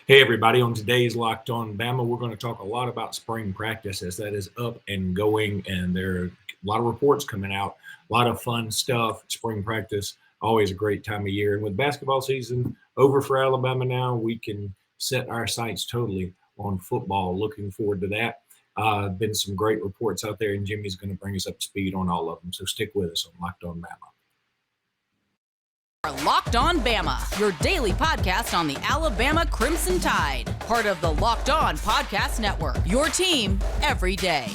Hey, everybody. On today's Locked On Bama, we're going to talk a lot about spring practice as that is up and going, and there are a lot of reports coming out, a lot of fun stuff. Spring practice, always a great time of year. And with basketball season over for Alabama now, we can set our sights totally on football. Looking forward to that. Been some great reports out there, and Jimmy's going to bring us up to speed on all of them. So stick with us on Locked On Bama. Locked On Bama, your daily podcast on the Alabama Crimson Tide. Part of the Locked On Podcast Network, your team every day.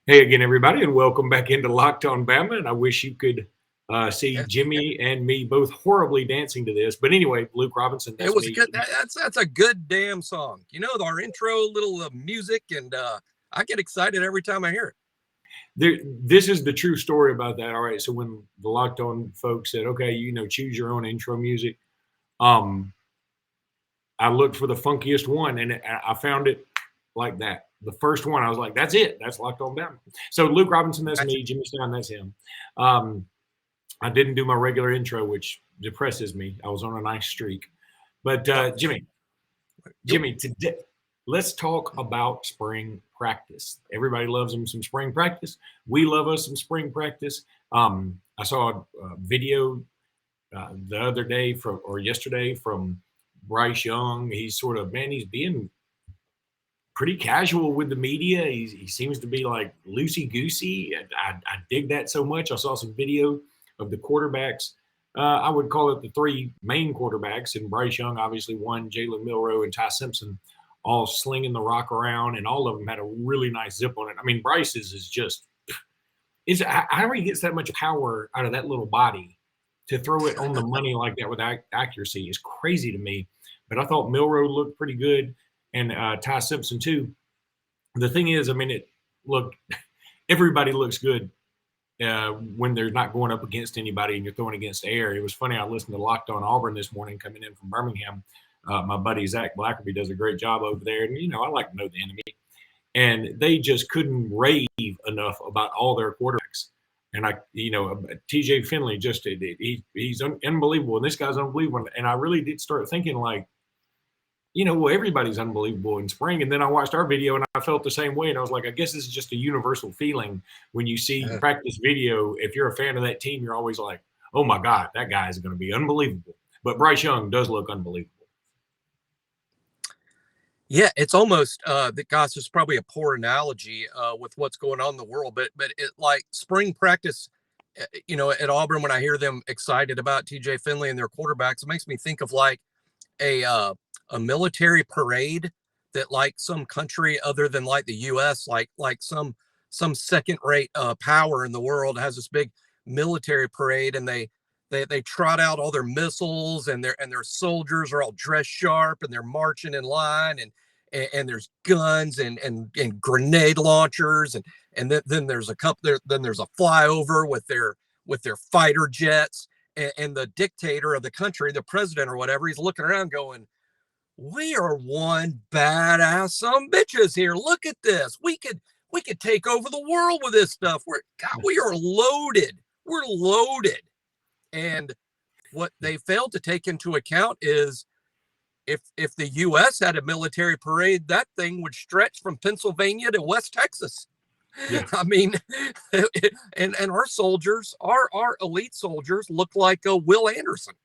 Hey again, everybody, and welcome back into Locked On Bama. And I wish you could see Jimmy and me both horribly dancing to this. But anyway, Luke Robinson. It was good. That's a good damn song. You know, our intro, little music, and I get excited every time I hear it. This is the true story about that. All right. So when the Locked On folks said, okay, choose your own intro music, I looked for the funkiest one, and I found it like that. The first one, I was like, that's it. That's Locked On Bama. So Luke Robinson, that's me. Jimmy Stein, that's him. I didn't do my regular intro, which depresses me. I was on a nice streak. But Jimmy, today, let's talk about spring practice. Everybody loves them some spring practice. We love us some spring practice. I saw a video the other day yesterday from Bryce Young. He's he's being pretty casual with the media. He seems to be like loosey-goosey. I dig that so much. I saw some video of the quarterbacks. I would call it the three main quarterbacks, and Bryce Young, obviously one, Jalen, Milroe, and Simpson, all slinging the rock around, and all of them had a really nice zip on it. I mean, Bryce's is just – how he gets that much power out of that little body to throw it on the money like that with accuracy is crazy to me. But I thought Milroe looked pretty good, and Simpson too. The thing is, I mean, everybody looks good when they're not going up against anybody and you're throwing against air. It was funny. I listened to Locked On Auburn this morning coming in from Birmingham. My buddy Zach Blackerby does a great job over there. And, I like to know the enemy. And they just couldn't rave enough about all their quarterbacks. And TJ Finley he's unbelievable. And this guy's unbelievable. And I really did start thinking like, everybody's unbelievable in spring. And then I watched our video and I felt the same way. And I was like, I guess this is just a universal feeling when you see practice video. If you're a fan of that team, you're always like, oh my God, that guy is going to be unbelievable. But Bryce Young does look unbelievable. Yeah, it's almost gosh, it's probably a poor analogy with what's going on in the world, but it like spring practice, at Auburn, when I hear them excited about TJ Finley and their quarterbacks, it makes me think of like a military parade that like some country other than like the U.S., like some second-rate power in the world has this big military parade, and they trot out all their missiles, and their soldiers are all dressed sharp, and they're marching in line, and there's guns and grenade launchers, and then there's a couple then there's a flyover with their fighter jets, and the dictator of the country, the president or whatever, he's looking around going, we are one badass some bitches here. Look at this. We could take over the world with this stuff. We are loaded. We're loaded. And what they failed to take into account is if the U.S. had a military parade, that thing would stretch from Pennsylvania to West Texas. Yeah. I mean, and our soldiers, our elite soldiers, look like Will Anderson,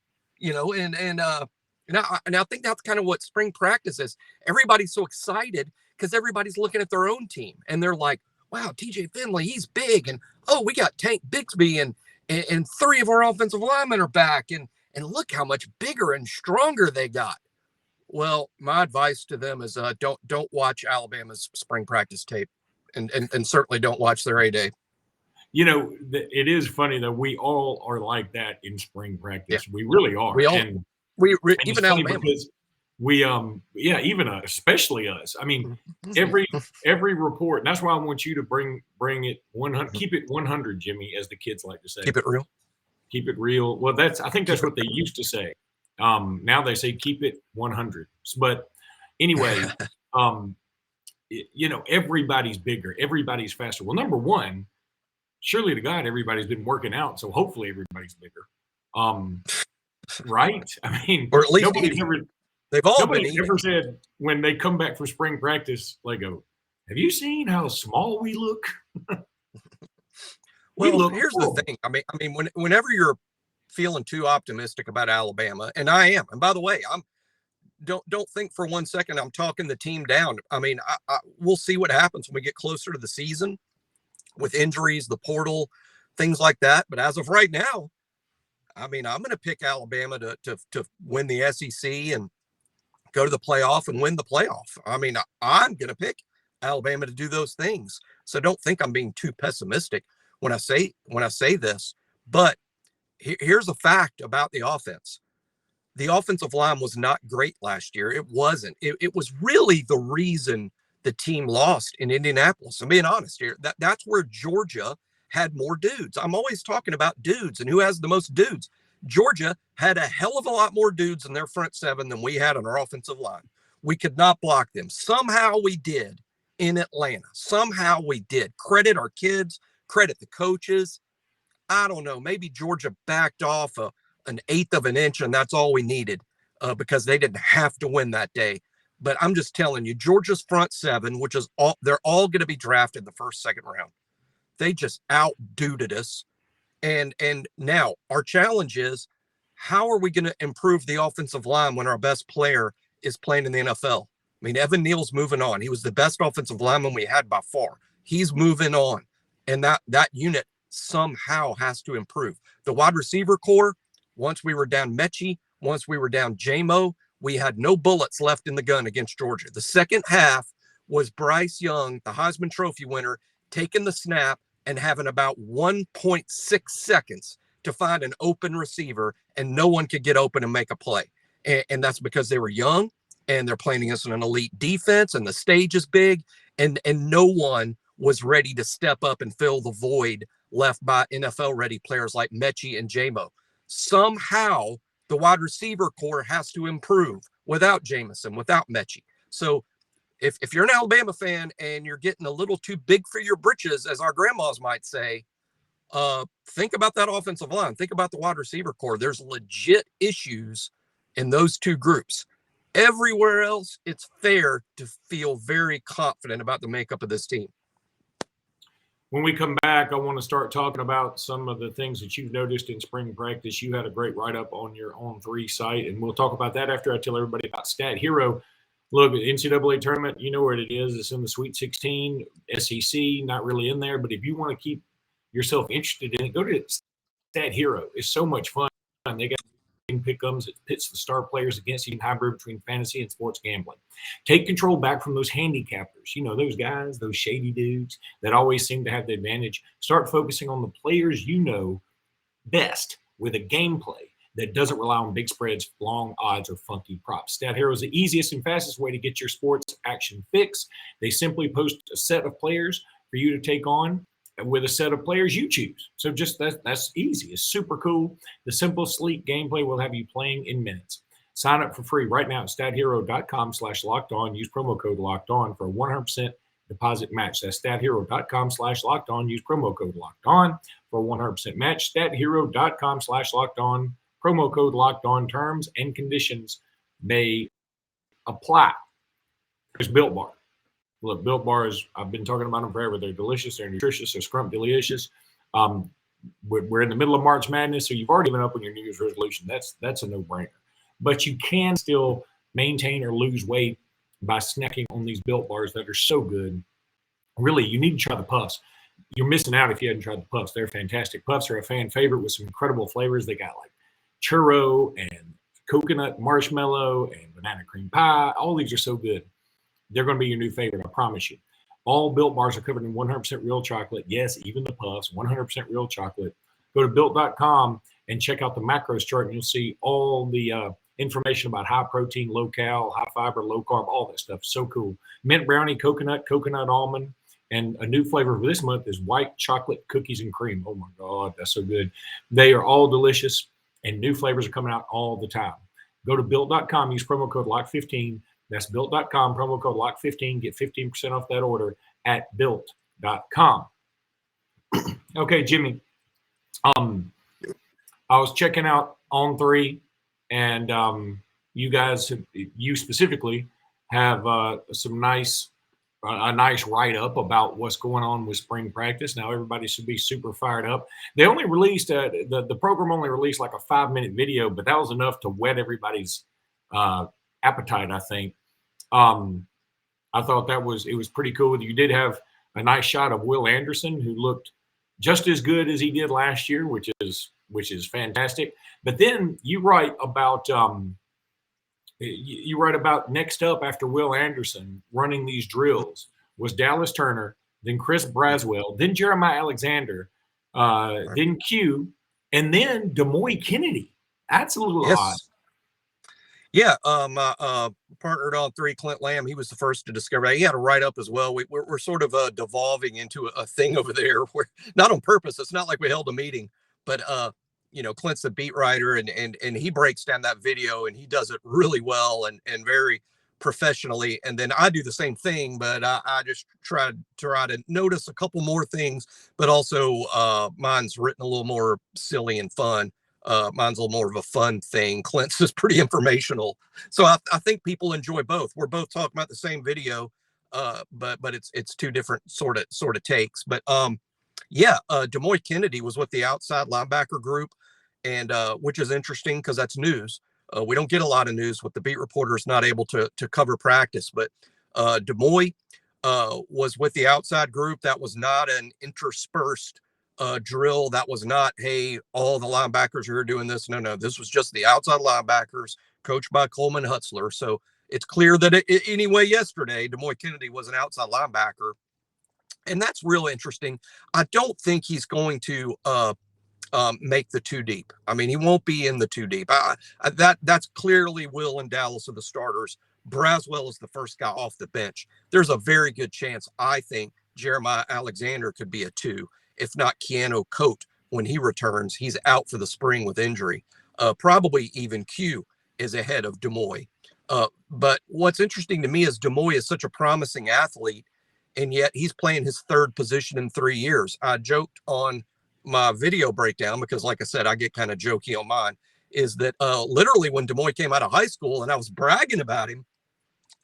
And I think that's kind of what spring practice is. Everybody's so excited because everybody's looking at their own team. And they're like, wow, TJ Finley, he's big. And, we got Tank Bixby and three of our offensive linemen are back. And look how much bigger and stronger they got. Well, my advice to them is don't watch Alabama's spring practice tape and certainly don't watch their A-Day. It is funny that we all are like that in spring practice. Yeah. We really are. We all. We even Alabama, because we especially us. I mean, every report. And that's why I want you to bring it 100. Keep it 100, Jimmy, as the kids like to say. Keep it real. Keep it real. Well, I think that's what they used to say. Now they say keep it 100. But anyway, everybody's bigger, everybody's faster. Well, number one, surely to God, everybody's been working out, so hopefully everybody's bigger. Right? I mean, or at least they've all been nobody's eating. ever said when they come back from spring practice, like, go, have you seen how small we look? Well, here's the thing. I mean, whenever you're feeling too optimistic about Alabama, and I am, and by the way, don't think for 1 second I'm talking the team down. I mean, we'll see what happens when we get closer to the season with injuries, the portal, things like that. But as of right now, I mean, I'm going to pick Alabama to win the SEC and go to the playoff and win the playoff. I mean, I'm going to pick Alabama to do those things. So don't think I'm being too pessimistic when I say this. But here's a fact about the offense. The offensive line was not great last year. It wasn't. It was really the reason the team lost in Indianapolis. I'm being honest here. That's where Georgia had more dudes. I'm always talking about dudes and who has the most dudes. Georgia had a hell of a lot more dudes in their front seven than we had on our offensive line. We could not block them. Somehow we did in Atlanta. Somehow we did. Credit our kids, credit the coaches. I don't know. Maybe Georgia backed off an eighth of an inch, and that's all we needed because they didn't have to win that day. But I'm just telling you, Georgia's front seven, which is they're all going to be drafted in the first, second round. They just outduted us. And now our challenge is, how are we going to improve the offensive line when our best player is playing in the NFL? I mean, Evan Neal's moving on. He was the best offensive lineman we had by far. He's moving on. And that unit somehow has to improve. The wide receiver core, once we were down Mechie, once we were down J-Mo, we had no bullets left in the gun against Georgia. The second half was Bryce Young, the Heisman Trophy winner, taking the snap and having about 1.6 seconds to find an open receiver, and no one could get open and make a play. And that's because they were young and they're playing against an elite defense and the stage is big, and no one was ready to step up and fill the void left by NFL-ready players like Mechie and J-Mo. Somehow the wide receiver core has to improve without Jameson, without Mechie. So if you're an Alabama fan and you're getting a little too big for your britches, as our grandmas might say, think about that offensive line. Think about the wide receiver core. There's legit issues in those two groups. Everywhere else, it's fair to feel very confident about the makeup of this team. When we come back, I want to start talking about some of the things that you've noticed in spring practice. You had a great write-up on your On3 site, and we'll talk about that after I tell everybody about Stat Hero. Look, the NCAA tournament, you know where it is. It's in the Sweet 16, SEC, not really in there. But if you want to keep yourself interested in it, go to Stat Hero. It's so much fun. They got pick'ems. It pits the star players against you, hybrid between fantasy and sports gambling. Take control back from those handicappers. You know, those guys, those shady dudes that always seem to have the advantage. Start focusing on the players you know best with a gameplay that doesn't rely on big spreads, long odds, or funky props. Stat Hero is the easiest and fastest way to get your sports action fix. They simply post a set of players for you to take on with a set of players you choose. So just that's easy. It's super cool. The simple, sleek gameplay will have you playing in minutes. Sign up for free right now at stathero.com/lockedon. Use promo code LOCKEDON for a 100% deposit match. That's stathero.com/lockedon. Use promo code LOCKEDON for a 100% match. stathero.com/lockedon. Promo code LOCKEDON. Terms and conditions may apply. There's Built Bar. Look, Built Bars, I've been talking about them forever. They're delicious. They're nutritious. They're scrumptious. We're in the middle of March Madness, so you've already given up on your New Year's resolution. That's a no-brainer. But you can still maintain or lose weight by snacking on these Built Bars that are so good. Really, you need to try the Puffs. You're missing out if you haven't tried the Puffs. They're fantastic. Puffs are a fan favorite with some incredible flavors. They got like churro and coconut marshmallow and banana cream pie. All these are so good. They're going to be your new favorite, I promise you. All Built Bars are covered in 100% real chocolate. Yes, even the Puffs, 100% real chocolate. Go to Built.com and check out the macros chart, and you'll see all the information about high protein, low cal, high fiber, low carb, all that stuff. So cool. Mint brownie, coconut almond, and a new flavor for this month is white chocolate cookies and cream. Oh, my God, that's so good. They are all delicious, and new flavors are coming out all the time. Go to Built.com, use promo code LOCK15 That's built.com, promo code LOCK15. Get 15% off that order at built.com. Okay, Jimmy. I was checking out On3, and you guys, you specifically, have some nice a nice write-up about what's going on with spring practice. Now everybody should be super fired up. They only released the program only released like a 5-minute video, but that was enough to whet everybody's appetite, I think. I thought it was pretty cool. You did have a nice shot of Will Anderson, who looked just as good as he did last year, which is fantastic. But then you write about next up after Will Anderson running these drills was Dallas Turner, then Chris Braswell, then Jeremiah Alexander, then Q, and then Demoy Kennedy. That's a little odd. Yeah, partnered on 3, Clint Lamb. He was the first to discover that. He had a write-up as well. We're sort of devolving into a thing over there where, not on purpose, it's not like we held a meeting, but Clint's the beat writer, and he breaks down that video, and he does it really well and very professionally. And then I do the same thing, but I just try to notice a couple more things, but also mine's written a little more silly and fun. Mine's a little more of a fun thing. Clint's is pretty informational. So I think people enjoy both. We're both talking about the same video, but it's two different sort of takes. But Demoy Kennedy was with the outside linebacker group, and which is interesting because that's news. We don't get a lot of news with the beat reporters not able to cover practice, but Demoy was with the outside group. That was not an interspersed drill. That was not, hey, all the linebackers are doing this. No, this was just the outside linebackers coached by Coleman Hutzler. So it's clear that anyway, yesterday, Demoy Kennedy was an outside linebacker. And that's real interesting. I don't think he's going to make the 2 deep. I mean, he won't be in the 2 deep. That's clearly Will and Dallas are the starters. Braswell is the first guy off the bench. There's a very good chance, I think, Jeremiah Alexander could be a 2. If not Keanu Coate, when he returns, he's out for the spring with injury. Probably even Q is ahead of Demoy. But what's interesting to me is Demoy is such a promising athlete, and yet he's playing his 3rd position in 3 years. I joked on my video breakdown, because like I said, I get kind of jokey on mine, is that literally when Demoy came out of high school and I was bragging about him,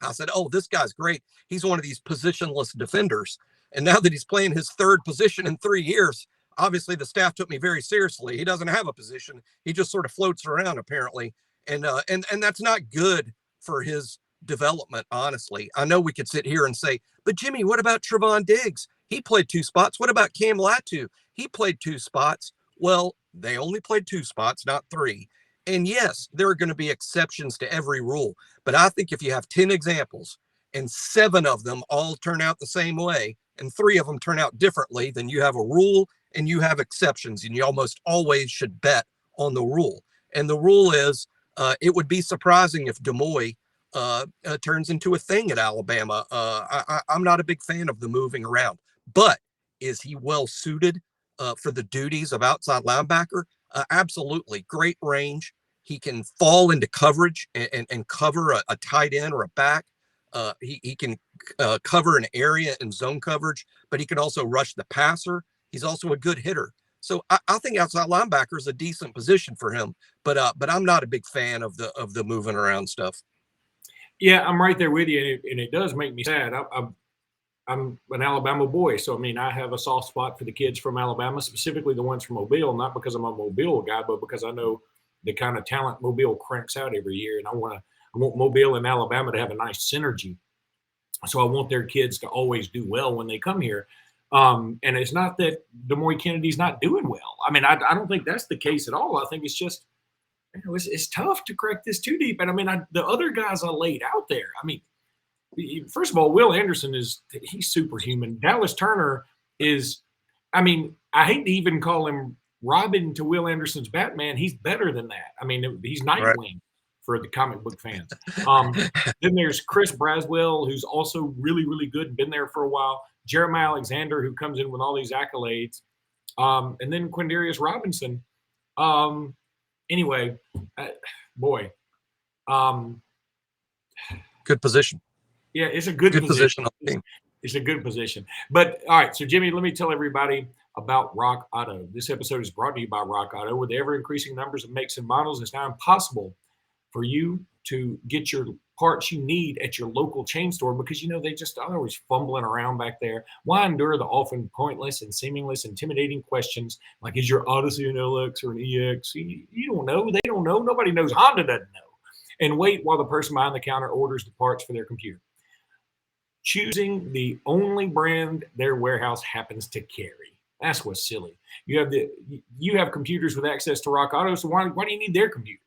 I said, oh, this guy's great. He's one of these positionless defenders. And now that he's playing his 3rd position in 3 years, obviously the staff took me very seriously. He doesn't have a position. He just sort of floats around, apparently. And that's not good for his development, honestly. I know we could sit here and say, but Jimmy, what about Trevon Diggs? He played 2 spots. What about Cam Latu? He played 2 spots. Well, they only played 2 spots, not 3. And yes, there are going to be exceptions to every rule. But I think if you have 10 examples and 7 of them all turn out the same way, and 3 of them turn out differently, then you have a rule and you have exceptions, and you almost always should bet on the rule. And the rule is it would be surprising if Demoy turns into a thing at Alabama. I'm not a big fan of the moving around, but is he well suited for the duties of outside linebacker? Absolutely. Great range. He can fall into coverage and cover a tight end or a back. He can cover an area in zone coverage, but he can also rush the passer. He's also a good hitter. So I think outside linebacker is a decent position for him, but I'm not a big fan of the moving around stuff. Yeah, I'm right there with you, and it does make me sad. I'm an Alabama boy, so I mean, I have a soft spot for the kids from Alabama, specifically the ones from Mobile, not because I'm a Mobile guy, but because I know the kind of talent Mobile cranks out every year, and I want Mobile and Alabama to have a nice synergy. So I want their kids to always do well when they come here. And it's not that Demoy Kennedy's not doing well. I mean, I don't think that's the case at all. I think it's just, it's tough to crack this 2 deep. And I mean, the other guys I laid out there, I mean, first of all, Will Anderson he's superhuman. Dallas Turner is, I mean, I hate to even call him Robin to Will Anderson's Batman. He's better than that. I mean, he's Nightwing. Right. For the comic book fans. Then there's Chris Braswell, who's also really, really good, been there for a while. Jeremiah Alexander, who comes in with all these accolades. And then Quindarius Robinson. Anyway, boy. Good position. Yeah, it's a good position on the team. It's a good position. But all right, so Jimmy, let me tell everybody about Rock Auto. This episode is brought to you by Rock Auto. With the ever-increasing numbers of makes and models, it's now impossible for you to get your parts you need at your local chain store because, they just are always fumbling around back there. Why endure the often pointless and seemingly intimidating questions like, is your Odyssey an LX or an EX? You don't know. They don't know. Nobody knows. Honda doesn't know. And wait while the person behind the counter orders the parts for their computer, choosing the only brand their warehouse happens to carry. That's what's silly. You have computers with access to Rock Auto, so why do you need their computers?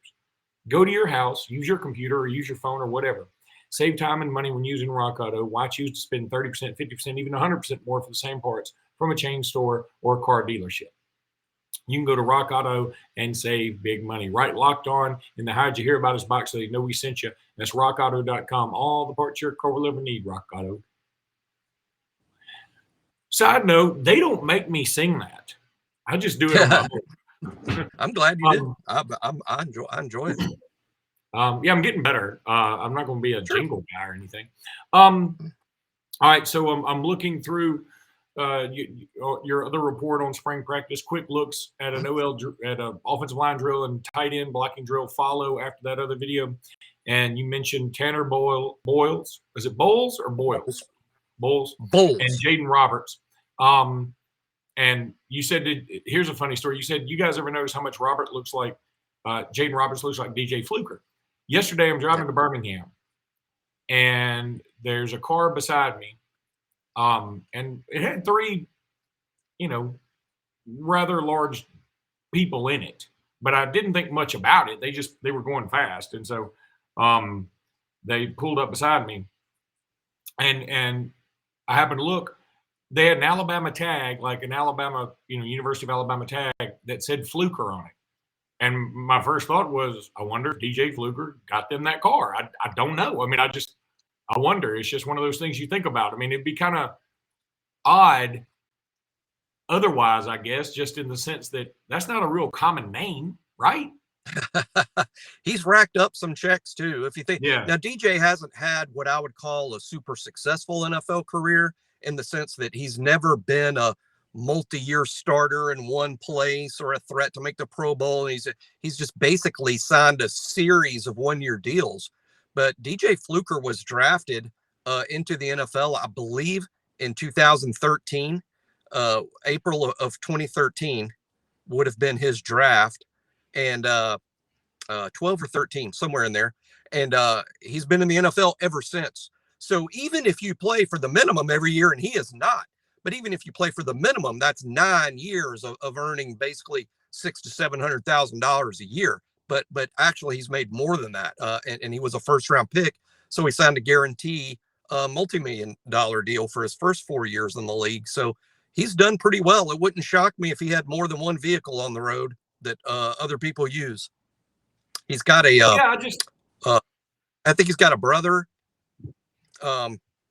Go to your house, use your computer or use your phone or whatever. Save time and money when using Rock Auto. Why choose to spend 30%, 50%, even 100% more for the same parts from a chain store or a car dealership? You can go to Rock Auto and save big money. Right, Locked On in the How'd You Hear About Us box so they know we sent you. That's rockauto.com. All the parts your car will ever need, Rock Auto. Side note, they don't make me sing that. I just do it on my own. I'm glad you did. I enjoy it. Yeah, I'm getting better. I'm not going to be a jingle guy or anything. All right, so I'm looking through your other report on spring practice. Quick looks at an offensive line drill and tight end blocking drill follow after that other video. And you mentioned Tanner Boyles. Is it Bowles or Boyles? Bowles. And Jaden Roberts. And you said, here's a funny story. You said, you guys ever notice how much Jaden Roberts looks like DJ Fluker? Yesterday, I'm driving to Birmingham, and there's a car beside me, and it had three, rather large people in it. But I didn't think much about it. They were going fast, and so they pulled up beside me, and I happened to look. They had an Alabama tag, like an Alabama, University of Alabama tag that said Fluker on it. And my first thought was, I wonder if DJ Fluker got them that car. I don't know. I mean, I wonder. It's just one of those things you think about. I mean, it'd be kind of odd otherwise, I guess, just in the sense that that's not a real common name, right? He's racked up some checks too. If you think, yeah. Now DJ hasn't had what I would call a super successful NFL career, in the sense that he's never been a multi-year starter in one place or a threat to make the Pro Bowl. And he's just basically signed a series of one-year deals. But DJ Fluker was drafted into the NFL, I believe, in 2013. April of 2013 would have been his draft, and 12 or 13, somewhere in there. And he's been in the NFL ever since. So even if you play for the minimum every year, and he is not, but even if you play for the minimum, that's 9 years of earning basically $600,000 to $700,000 a year. But actually, he's made more than that, and he was a first-round pick, so he signed a guarantee multi-million-dollar deal for his first 4 years in the league. So he's done pretty well. It wouldn't shock me if he had more than one vehicle on the road that other people use. He's got I think he's got a brother.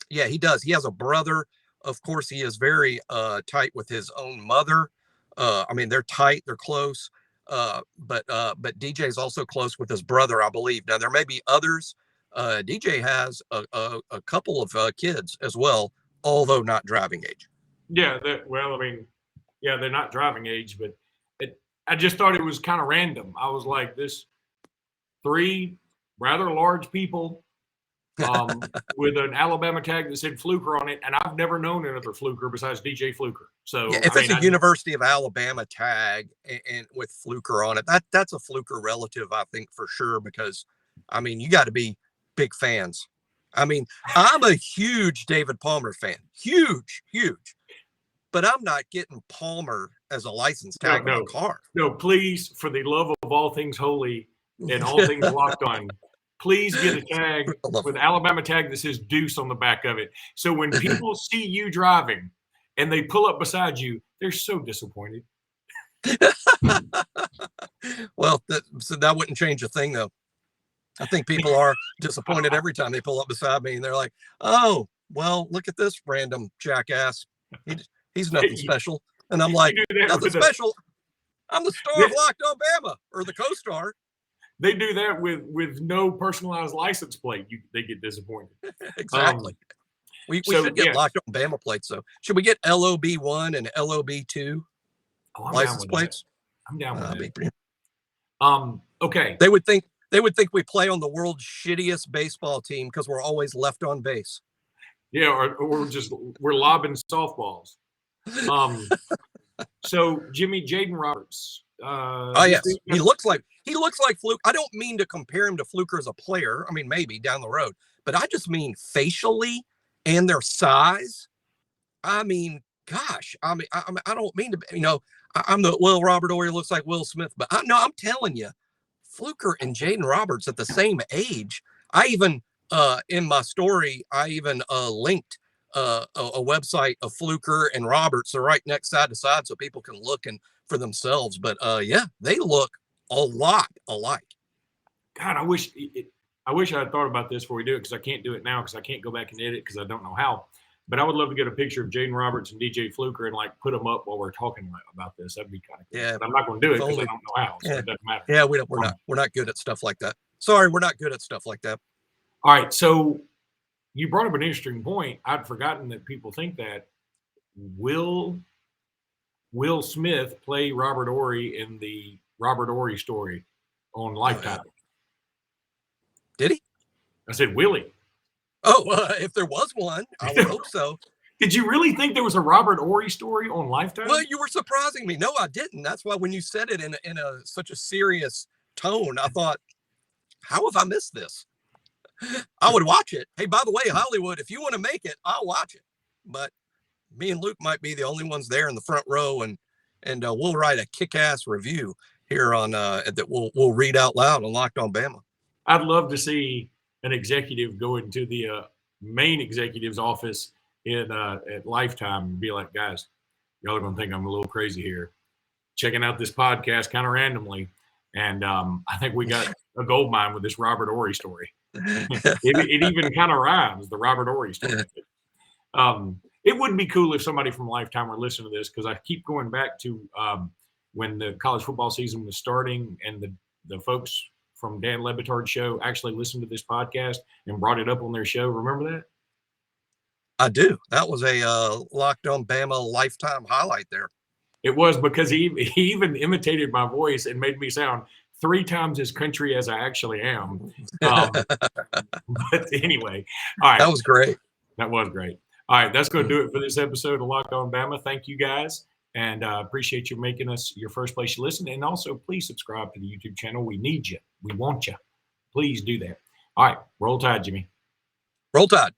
Yeah, he does. He has a brother. Of course, he is very tight with his own mother. I mean, they're tight, they're close. But DJ is also close with his brother, I believe. Now, there may be others. DJ has a couple of kids as well, although not driving age. Yeah, they're not driving age, but I just thought it was kind of random. I was like, this 3 rather large people with an Alabama tag that said Fluker on it, and I've never known another Fluker besides DJ Fluker. So yeah, if it's a University of Alabama tag and with Fluker on it, that's a Fluker relative, I think, for sure, because I mean, you got to be big fans. I mean, I'm a huge David Palmer fan, huge, but I'm not getting Palmer as a license tag on a car. No, please, for the love of all things holy and all things Locked On, please get a tag with Alabama tag that says Deuce on the back of it. So when people see you driving and they pull up beside you, they're so disappointed. Well, that wouldn't change a thing, though. I think people are disappointed every time they pull up beside me and they're like, oh, well, look at this random jackass. He's nothing special. And I'm like, nothing special. I'm the star of Locked On Bama, or the co-star. They do that with no personalized license plate. They get disappointed. Exactly. We should get locked on Bama plates, though. Should we get LOB1 and LOB2 license plates? I'm down with that. Okay. They would think we play on the world's shittiest baseball team because we're always left on base. Yeah, or we're lobbing softballs. So Jimmy, Jaden Roberts. Yes, he looks like Fluke. I don't mean to compare him to Fluker as a player. I mean, maybe down the road, but I just mean facially and their size. I mean, gosh, I don't mean to, I'm Robert Ory looks like Will Smith, but I'm telling you, Fluker and Jaden Roberts at the same age. I even, in my story, linked a website of Fluker and Roberts. They're right next side to side so people can look for themselves. But they look a lot alike. God, I wish I had thought about this before we do it, because I can't do it now because I can't go back and edit because I don't know how. But I would love to get a picture of Jaden Roberts and DJ Fluker and put them up while we're talking about this. That'd be kind of cool. Yeah, but I'm not going to do it because I don't know how, so it doesn't matter. Yeah, we're not good at stuff like that. Sorry, we're not good at stuff like that. All right, so you brought up an interesting point. I'd forgotten that people think that. Will Smith play Robert Ory in the Robert Ory story on Lifetime? Did he? I said, will he? Oh, if there was one, I would hope so. Did you really think there was a Robert Ory story on Lifetime? Well, you were surprising me. No, I didn't. That's why when you said it in such a serious tone, I thought, how have I missed this? I would watch it. Hey, by the way, Hollywood, if you want to make it, I'll watch it. But me and Luke might be the only ones there in the front row, and we'll write a kick-ass review here on that we'll read out loud on Locked on Bama. I'd love to see an executive go into the main executive's office at Lifetime and be like, guys, y'all are going to think I'm a little crazy here, checking out this podcast kind of randomly. And I think we got a gold mine with this Robert Ory story. It even kind of rhymes, the Robert Ory story. It would be cool if somebody from Lifetime were listening to this, because I keep going back to when the college football season was starting, and the folks from Dan Le Batard's show actually listened to this podcast and brought it up on their show. Remember that? I do. That was a Locked on Bama Lifetime highlight there. It was, because he even imitated my voice and made me sound 3 times as country as I actually am. But anyway, all right. That was great. That was great. All right, that's going to do it for this episode of Locked on Bama. Thank you, guys, and appreciate you making us your first place you listen. And also, please subscribe to the YouTube channel. We need you. We want you. Please do that. All right, roll Tide, Jimmy. Roll Tide.